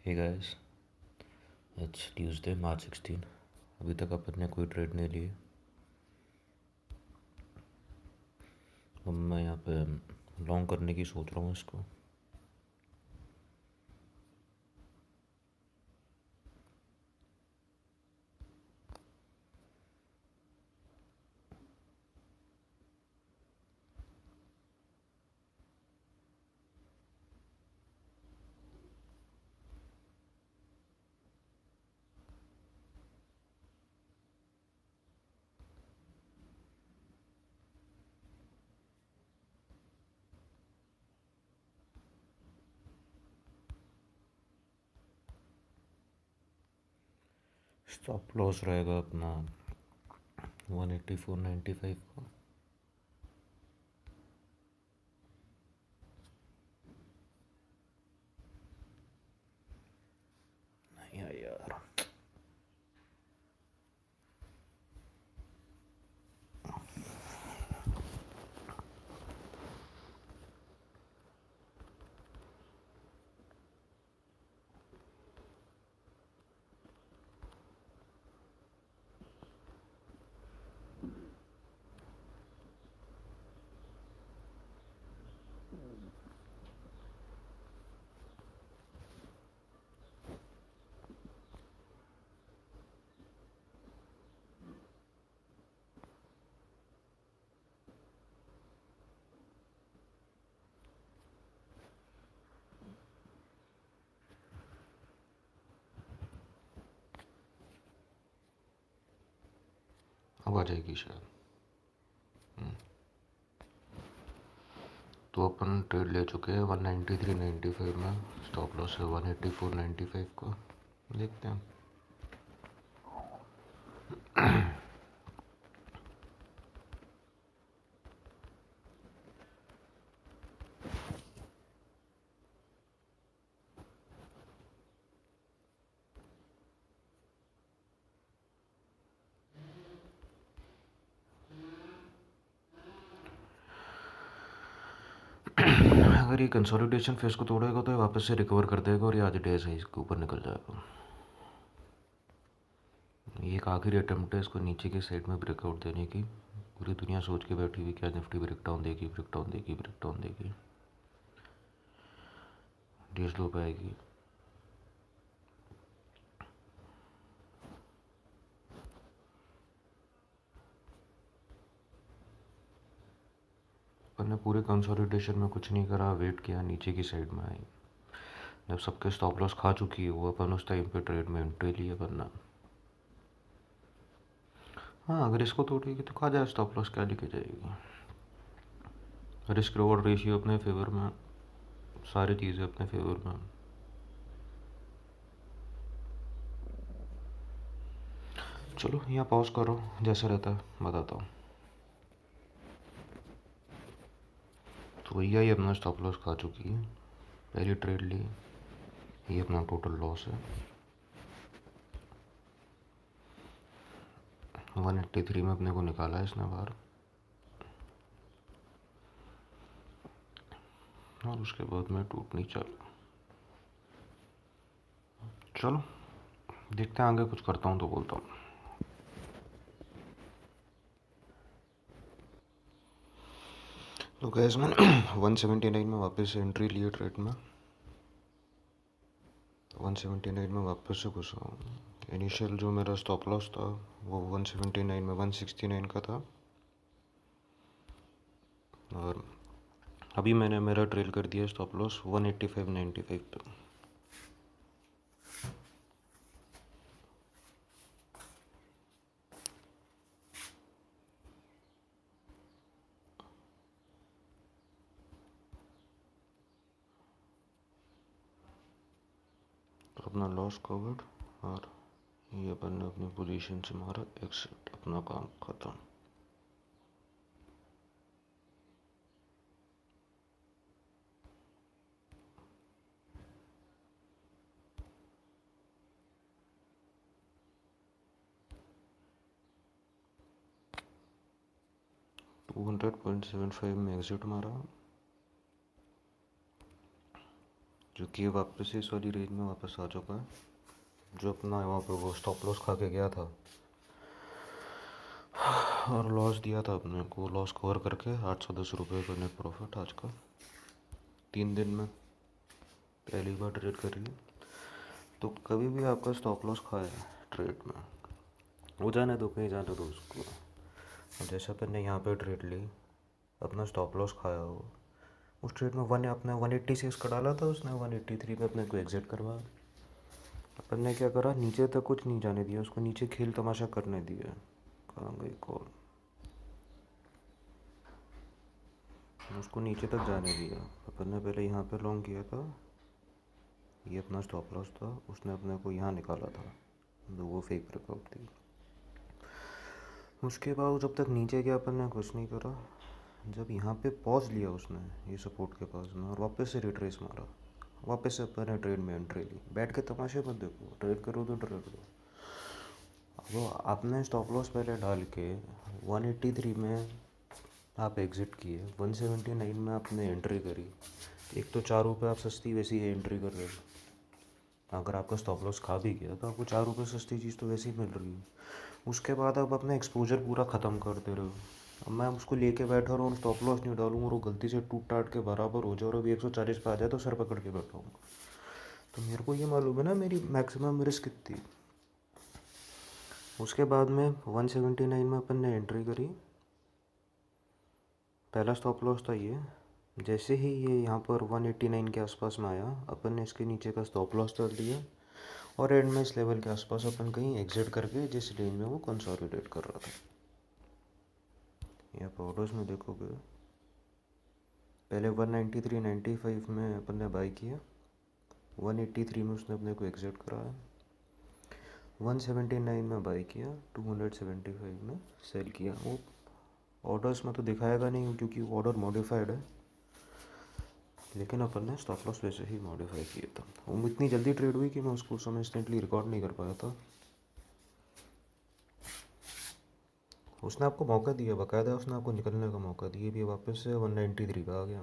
Hey guys, it's Tuesday मार्च 16। अभी तक अपन ने कोई ट्रेड नहीं लिए। अब मैं यहाँ पे लॉन्ग करने की सोच रहा हूँ इसको। स्टॉप लॉस रहेगा अपना 184.95 का। नहीं यार, अब आ जाएगी शायद। तो अपन ट्रेड ले चुके हैं 193.95 में। स्टॉप लॉस है 184.95 का। देखते हैं। अगर ये कंसोलिडेशन फेस को तोड़ेगा तो ये वापस से रिकवर कर देगा और ये आज डे साइज के ऊपर निकल जाएगा। ये एक आखिरी अटेम्प्ट है इसको नीचे की साइड में ब्रेकआउट देने की। पूरी दुनिया सोच के बैठी हुई क्या निफ्टी ब्रेक डाउन देगी, ब्रेक डाउन देगी, ब्रेक डाउन देगी। डे स्लो पे आएगी। अपन ने पूरे कंसोलिडेशन में कुछ नहीं करा, वेट किया, नीचे की साइड में आई। जब सबके स्टॉप लॉस खा चुकी है वो, अपन उस टाइम पे ट्रेड में एंट्री लिए बनना। हाँ, अगर इसको तोड़ेगी तो खा जाए स्टॉप लॉस, क्या लेके जाएगी। रिस्क रिवॉर्ड रेशियो अपने फेवर में, सारी चीज़ें अपने फेवर में। चलो यहाँ पॉज करो, जैसा रहता है बताता हूँ। तो भैया ये अपना स्टॉप लॉस खा चुकी है, पहली ट्रेड ली। ये अपना टोटल लॉस है 183 में अपने को निकाला है इसने बाहर। और उसके बाद में टूटनी चालू। चलो देखते हैं, आगे कुछ करता हूँ तो बोलता हूँ। तो गैस मैंने 179 में वापस से एंट्री ली ट्रेड में। 179 में वापस से घुसा हूँ। इनिशियल जो मेरा स्टॉप लॉस था वो 179 में 169 का था। और अभी मैंने मेरा ट्रेल कर दिया स्टॉप लॉस 185.95 पे। तो अपना लॉस कवर्ड और ये अपन ने अपनी पोजीशन से मारा एक्सिट, अपना काम खत्म। $200.75 में एग्जिट मारा। जो कि वापस इस वाली रेंज में वापस आ चुका है। जो अपना वहाँ पे वो स्टॉप लॉस खा के गया था और लॉस दिया था अपने को, लॉस कवर करके 810 रुपये का नेट प्रॉफिट आज का 3 दिन में पहली बार ट्रेड करी। तो कभी भी आपका स्टॉप लॉस खाए ट्रेड में, वो जाने दो कहीं जाने दो उसको। अब जैसे अपन ने यहाँ पे ट्रेड ली, अपना स्टॉप लॉस खाया हो, उस ट्रेड में अपने 180 इसका डाला था उसने, 183 पे अपने को एग्जिट करवाया। अपन ने क्या करा, नीचे तक कुछ नहीं जाने दिया उसको, नीचे खेल तमाशा करने दिया। कहाँ गई कॉल, उसको नीचे तक जाने दिया। अपन ने पहले यहाँ पे लॉन्ग किया था, ये अपना स्टॉप लॉस था, उसने अपने को यहाँ निकाला था, तो वो फेक ब्रेकआउट थी। उसके बाद जब तक नीचे गया अपन ने कुछ नहीं करा। जब यहाँ पे पॉज लिया उसने ये सपोर्ट के पास में और वापस से रिट्रेस मारा, वापस से अपन ने ट्रेड में एंट्री ली। बैठ के तमाशे मत देखो, ट्रेड करो तो ट्रेड करो। वो आपने स्टॉप लॉस पहले डाल के 183 में आप एग्ज़िट किए, 179 में आपने एंट्री करी। एक तो 4 रुपये आप सस्ती वैसी ही एंट्री कर रहे हो। अगर आपका स्टॉप लॉस खा भी गया तो आपको 4 रुपये सस्ती चीज़ तो वैसे ही मिल रही है। उसके बाद आप अपना एक्सपोजर पूरा ख़त्म कर दे रहे हो। अब मैं उसको लेके बैठा रहा हूँ, स्टॉप लॉस नहीं डालूंगा और वो गलती से टूट टाट के बराबर हो जाए और अभी 140 पे आ जाए तो सर पकड़ के बैठाऊँगा। तो मेरे को ये मालूम है ना मेरी मैक्सिमम रिस्क कितनी। उसके बाद में 179 में अपन ने एंट्री करी, पहला स्टॉप लॉस था ये। जैसे ही ये यहाँ पर 189 के आसपास में आया, अपन ने इसके नीचे का स्टॉप लॉस डाल दिया और एंड में इस लेवल के आसपास अपन कहीं एग्जिट करके जिस रेंज में वो कंसोलिडेट कर रहा था। यहाँ पर ऑर्डर्स में देखोगे, पहले 193.95 में अपन ने बाई किया, 183 में उसने अपने को एग्जिट कराया, 179 में बाई किया, 275 में सेल किया। वो ऑर्डर्स में तो दिखाएगा नहीं क्योंकि वो ऑर्डर मॉडिफाइड है, लेकिन अपन ने स्टॉप लॉस वैसे ही मॉडिफाई किया था। वो इतनी जल्दी ट्रेड हुई कि मैं उसको उस समय इंस्टेंटली रिकॉर्ड नहीं कर पाया था। उसने आपको मौका दिया, बाकायदा उसने आपको निकलने का मौका दिया, भी वापस से 193 पे आ गया।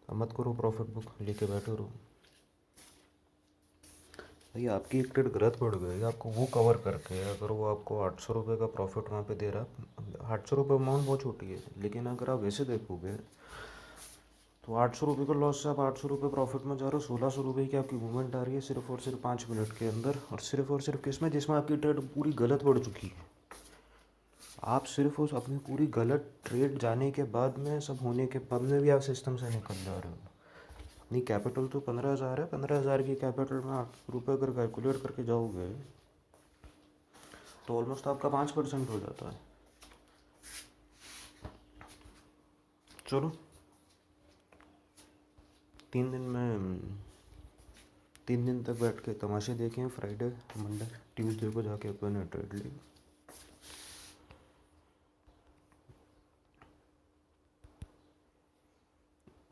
अब मत करो प्रॉफिट बुक लेके बैठे रहो भाई। आपकी एक ट्रेड गलत पड़ गई, आपको वो कवर करके अगर वो आपको 800 रुपये का प्रॉफिट वहाँ पे दे रहा, 800 रुपये अमाउंट बहुत छोटी है, लेकिन अगर आप वैसे देखोगे तो 800 रुपये का लॉस से आप 800 रुपये प्रॉफिट में जा रहे हो। 1600 रुपये की आपकी मूवमेंट आ रही है सिर्फ और सिर्फ 5 मिनट के अंदर, और सिर्फ किसमें, जिसमें आपकी ट्रेड पूरी गलत पड़ चुकी है। आप सिर्फ उस अपनी पूरी गलत ट्रेड जाने के बाद में, सब होने के बाद में भी आप सिस्टम से निकल जा रहे हो। अपनी कैपिटल तो 15,000 है, 15,000 की कैपिटल में 8 रुपये अगर कैलकुलेट करके जाओगे तो ऑलमोस्ट आपका 5% हो जाता है। चलो 3 दिन तक बैठ के तमाशे देखें। फ्राइडे मंडे ट्यूसडे को जाके अपन ने ट्रेड ली।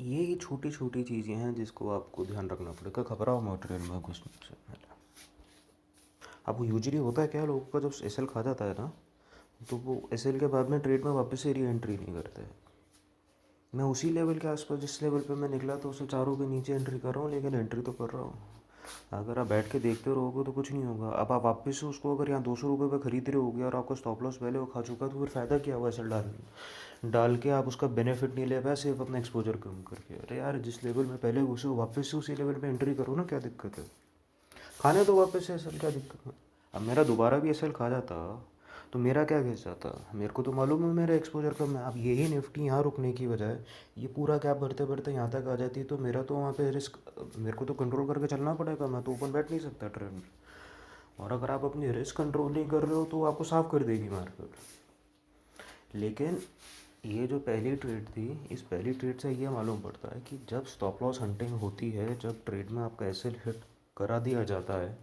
ये छोटी छोटी चीज़ें हैं जिसको आपको ध्यान रखना पड़ेगा। घबराओ मत ट्रेड में घुसने से पहले। अब वो यूजली होता है क्या, लोगों का जब एसएल खा जाता है ना, तो वो एसएल के बाद में ट्रेड में वापस से री एंट्री नहीं करते। मैं उसी लेवल के आसपास जिस लेवल पे मैं निकला तो उससे 4 रुपये नीचे एंट्री कर रहा हूँ, लेकिन एंट्री तो कर रहा हूँ। अगर आप बैठ के देखते रहोगे तो कुछ नहीं होगा। अब आप वापस से उसको अगर यहाँ 200 रुपये पे खरीद रहे होगे और आपका स्टॉप लॉस पहले वो खा चुका, तो फिर फ़ायदा क्या हुआ एसएल डाल के आप उसका बेनिफिट नहीं ले पाए, सिर्फ अपना एक्सपोजर कम करके। अरे यार, जिस लेवल में पहले घुसे हो वापस से उसी लेवल पे एंट्री करो ना, क्या दिक्कत है। खाने तो वापस से एसएल, क्या दिक्कत है। अब मेरा दोबारा भी एसएल खा जाता तो मेरा क्या घिस जाता, मेरे को तो मालूम है मेरा एक्सपोजर कम है। अब यही निफ्टी यहाँ रुकने की बजाय ये पूरा कैप बढ़ते बढ़ते यहाँ तक आ जाती तो मेरा तो वहाँ पे रिस्क, मेरे को तो कंट्रोल करके चलना पड़ेगा। मैं तो ऊपर बैठ नहीं सकता ट्रेड में। और अगर आप अपनी रिस्क कंट्रोल नहीं कर रहे हो तो आपको साफ कर देगी मार्केट। लेकिन ये जो पहली ट्रेड थी, इस पहली ट्रेड से ये मालूम पड़ता है कि जब स्टॉप लॉस हंटिंग होती है, जब ट्रेड में आपका एसएल हिट करा दिया जाता है,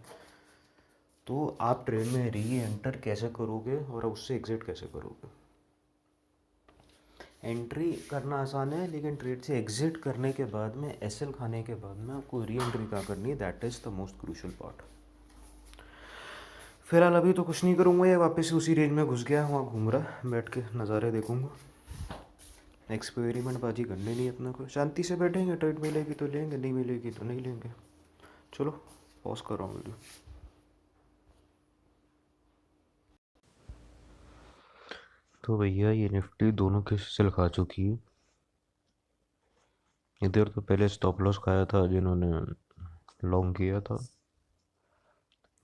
तो आप ट्रेड में री एंटर कैसे करोगे और उससे एग्ज़िट कैसे करोगे। एंट्री करना आसान है, लेकिन ट्रेड से एग्ज़िट करने के बाद में, एसएल खाने के बाद में आपको री एंट्री कहाँ करनी है, that is the most crucial part. फिलहाल अभी तो कुछ नहीं करूँगा, ये वापस उसी रेंज में घुस गया, वहाँ घूम रहा, बैठ के नज़ारे देखूँगा। एक्सपेरिमेंट बाजी करने नहीं अपना को, शांति से बैठेंगे, ट्रेड मिलेगी तो लेंगे, नहीं मिलेगी तो नहीं लेंगे। चलो पॉज कर रहा हूँ वीडियो। तो भैया ये निफ्टी दोनों के सेल खा चुकी है। इधर तो पहले स्टॉप लॉस खाया था जिन्होंने लॉन्ग किया था,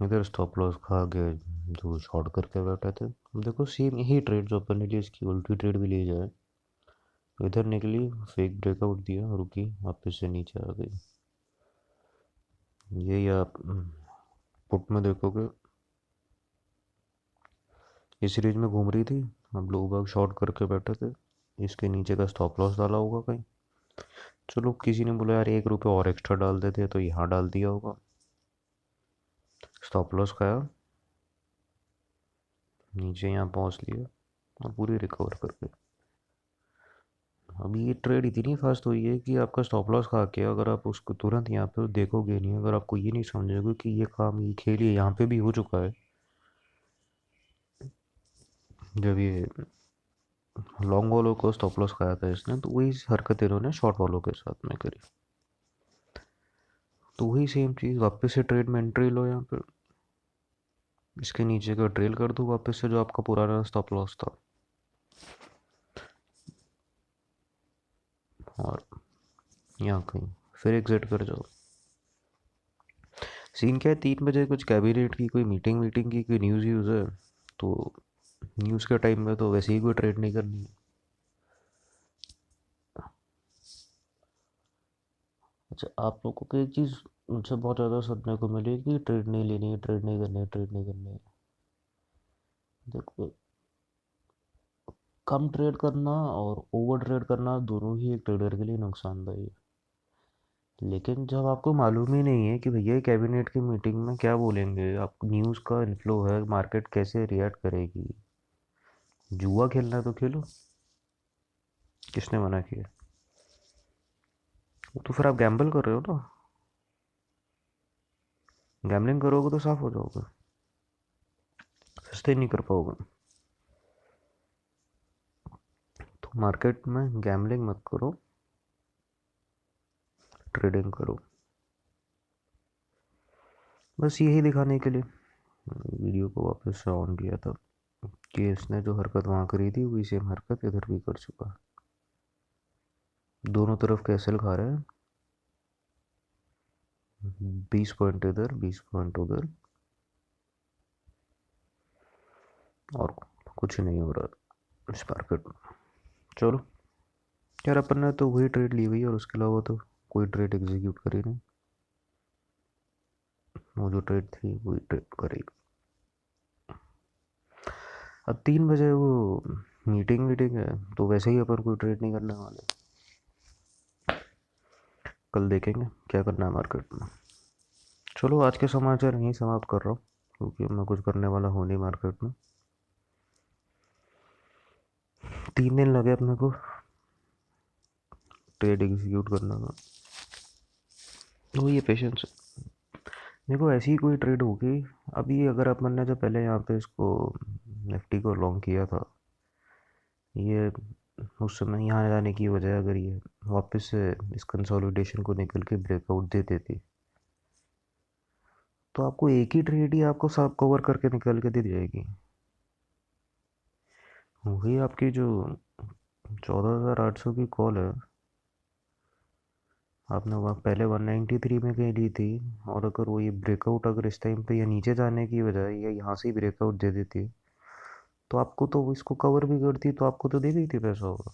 इधर स्टॉप लॉस खा के जो शॉर्ट करके बैठे थे। अब देखो सेम यही ट्रेड जो अपन ने ली, इसकी उल्टी ट्रेड भी ली जाए। इधर निकली, फेक ब्रेकआउट दिया, रुकी, वापस से नीचे आ गई। यही आप पुट में देखोगे, इस रेंज में घूम रही थी, अब लोग बाग शॉर्ट करके बैठे थे, इसके नीचे का स्टॉप लॉस डाला होगा कहीं। चलो किसी ने बोला यार 1 रुपये और एक्स्ट्रा डाल देते, तो यहाँ डाल दिया होगा, स्टॉप लॉस खाया, नीचे यहाँ पहुँच लिया और पूरी रिकवर कर गए। अब ये ट्रेड इतनी फास्ट हुई है कि आपका स्टॉप लॉस खा के अगर आप उसको तुरंत यहाँ पे देखोगे नहीं, अगर आपको ये नहीं समझोगे कि ये काम, ये खेल ये यहाँ पे भी हो चुका है, जब ये लॉन्ग वालों को स्टॉप लॉस खाया था इसने, तो वही हरकत इन्होंने शॉर्ट वालों के साथ में करी। तो वही सेम चीज़, वापस से ट्रेड में एंट्री लो यहाँ पे, इसके नीचे का ट्रेल कर दो वापस से जो आपका पुराना स्टॉप लॉस था, और यहाँ कहीं फिर एग्जिट कर जाओ। सीन क्या है, 3 बजे कुछ कैबिनेट की कोई मीटिंग की कोई न्यूज़ यूज़ है, तो न्यूज़ के टाइम में तो वैसे ही कोई ट्रेड नहीं करनी है। अच्छा, आप लोगों को एक चीज़ मुझसे बहुत ज़्यादा सुनने को मिली कि ट्रेड नहीं लेनी है, ट्रेड नहीं करनी है, ट्रेड नहीं करनी है। देखो, कम ट्रेड करना और ओवर ट्रेड करना दोनों ही एक ट्रेडर के लिए नुकसानदायी है। लेकिन जब आपको मालूम ही नहीं है कि भैया कैबिनेट की मीटिंग में क्या बोलेंगे, आप न्यूज़ का इन्फ्लो है, मार्केट कैसे रिएक्ट करेगी, जुआ खेलना है तो खेलो, किसने मना किया? तो फिर आप गैम्बल कर रहे हो ना, गैम्बलिंग करोगे तो साफ हो जाओगे, सस्ते नहीं कर पाओगे। तो मार्केट में गैम्बलिंग मत करो, ट्रेडिंग करो। बस यही दिखाने के लिए वीडियो को वापस से ऑन किया था कि इसने जो हरकत वहाँ करी थी वही सेम हरकत इधर भी कर चुका है। दोनों तरफ कैसल खा रहे हैं, 20 पॉइंट इधर, 20 पॉइंट उधर, और कुछ नहीं हो रहा इस मार्केट में। चलो यार, अपन ने तो वही ट्रेड ली हुई है और उसके अलावा तो कोई ट्रेड एग्जीक्यूट करी नहीं, वो जो ट्रेड थी वही ट्रेड करी। अब 3 बजे वो मीटिंग है, तो वैसे ही अपन कोई ट्रेड नहीं करने वाले, कल देखेंगे क्या करना है मार्केट में। चलो आज के समाचार यहीं समाप्त कर रहा हूँ, क्योंकि अब मैं कुछ करने वाला हूँ नहीं मार्केट में। 3 दिन लगे अपने को ट्रेड एग्जीक्यूट करने में, तो ये पेशेंस है। देखो ऐसी ही कोई ट्रेड होगी, अभी अगर अपन ने जो पहले यहाँ पे इसको निफ्टी को लॉन्ग किया था, ये उस समय यहाँ जाने की वजह अगर ये वापस से इस कंसोलिडेशन को निकल के ब्रेकआउट दे देती, तो आपको एक ही ट्रेड ही आपको सब कवर करके निकल के दे जाएगी। वही आपकी जो 14,800 की कॉल है, आपने वहाँ पहले 193 में कहीं ली थी, और अगर वो ये ब्रेकआउट अगर इस टाइम पे या नीचे जाने की बजाय या यहाँ से ही ब्रेकआउट दे देती, तो आपको तो इसको कवर भी करती, तो आपको तो दे गई थी पैसा होगा।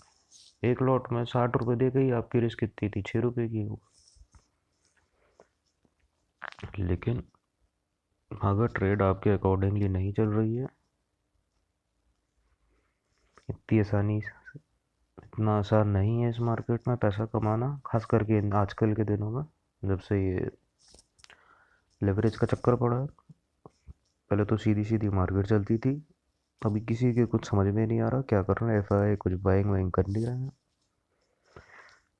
एक लॉट में 60 रुपये दे गई, आपकी रिस्क कितनी थी, 6 रुपये की वो। लेकिन अगर ट्रेड आपके अकॉर्डिंगली नहीं चल रही है, इतनी आसानी, इतना आसान नहीं है इस मार्केट में पैसा कमाना, खास करके आजकल के दिनों में, जब से ये लेवरेज का चक्कर पड़ा है। पहले तो सीधी सीधी मार्केट चलती थी, अभी किसी के कुछ समझ में नहीं आ रहा क्या करना है, एफआई कुछ बाइंग वाइंग कर नहीं रहे हैं,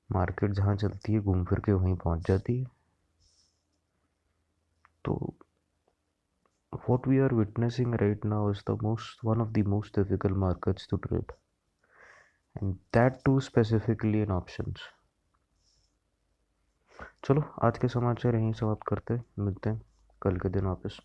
मार्केट जहाँ चलती है घूम फिर के वहीं पहुँच जाती है। तो what we are witnessing right now is the most one of the most difficult markets to trade, and that too specifically in options. चलो आज के समाचार यहीं समाप्त करते हैं, मिलते हैं कल के दिन वापस।